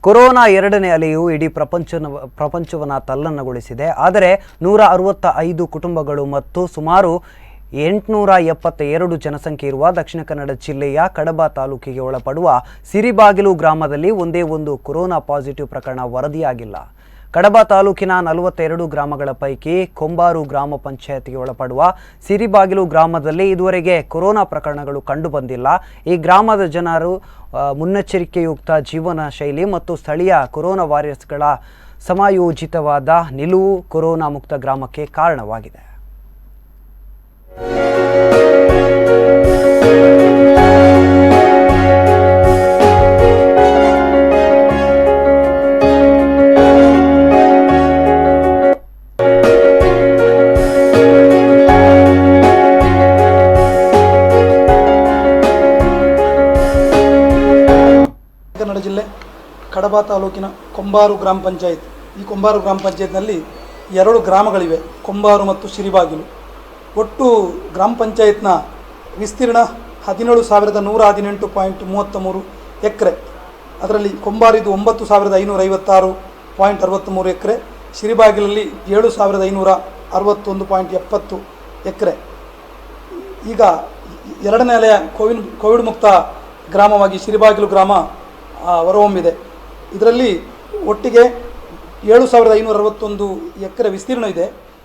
Corona ಎರಡನೇ ಅಲೆಯು ಇಡೀ ಪ್ರಪಂಚವನ್ನು ತಲ್ಲಣಗೊಳಿಸಿದೆ. ಆದರೆ 165 ಕುಟುಂಬಗಳು ಮತ್ತು ಸುಮಾರು 872 ಜನಸಂಖ್ಯೆ ಇರುವ ದಕ್ಷಿಣ ಕನ್ನಡ ಜಿಲ್ಲೆಯ ಕಡಬ ತಾಲೂಕಿಗೆ ಒಳಪಡುವ ಸಿರಿಬಾಗಿಲು ಗ್ರಾಮದಲ್ಲಿ ಒಂದೇ ಒಂದು ಕೊರೋನಾ ಪಾಸಿಟಿವ್ ಪ್ರಕರಣ ವರದಿಯಾಗಿಲ್ಲ. ಕಡಬ ತಾಲೂಕಿನ 42 ಗ್ರಾಮಗಳ ಪೈಕಿ ಕೊಂಬಾರು ಗ್ರಾಮ ಪಂಚಾಯತ್ಗೆ ಒಳಪಡುವ ಸಿರಿಬಾಗಿಲು ಗ್ರಾಮದಲ್ಲಿ ಇದುವರೆಗೆ ಕೊರೋನಾ ಪ್ರಕರಣಗಳು ಕಂಡುಬಂದಿಲ್ಲ. ಈ ಗ್ರಾಮದ ಜನರು ಮುನ್ನೆಚ್ಚರಿಕೆಯುಕ್ತ ಜೀವನ ಶೈಲಿ ಮತ್ತು ಸ್ಥಳೀಯ ಕೊರೋನಾ ವಾರಿಯರ್ಸ್ಗಳ ಸಮಯೋಚಿತವಾದ ನಿಲುವು ಕೊರೋನಾ ಮುಕ್ತ ಗ್ರಾಮಕ್ಕೆ ಕಾರಣವಾಗಿದೆ. ಕನ್ನಡ ಜಿಲ್ಲೆ ಕಡಬ ತಾಲೂಕಿನ ಕೊಂಬಾರು ಗ್ರಾಮ ಪಂಚಾಯತ್. ಈ ಕೊಂಬಾರು ಗ್ರಾಮ ಪಂಚಾಯತ್ನಲ್ಲಿ 2 ಗ್ರಾಮಗಳಿವೆ, ಕೊಂಬಾರು ಮತ್ತು ಸಿರಿಬಾಗಿಲು. ಒಟ್ಟು ಗ್ರಾಮ ಪಂಚಾಯತ್ನ ವಿಸ್ತೀರ್ಣ 17,118.33 ಎಕರೆ. ಅದರಲ್ಲಿ ಕೊಂಬಾರಿದು 9,556.63 ಎಕರೆ, ಸಿರಿಬಾಗಿಲಲ್ಲಿ 7,561.70 ಎಕರೆ. ಈಗ ಎರಡನೇ ಅಲೆಯ ಕೋವಿಡ್ ಮುಕ್ತ ಗ್ರಾಮವಾಗಿ ಸಿರಿಬಾಗಿಲು ಗ್ರಾಮ ಹೊರಹೊಮ್ಮಿದೆ. ಇದರಲ್ಲಿ ಒಟ್ಟಿಗೆ 7,561 ಎಕರೆ ವಿಸ್ತೀರ್ಣ ಇದೆ.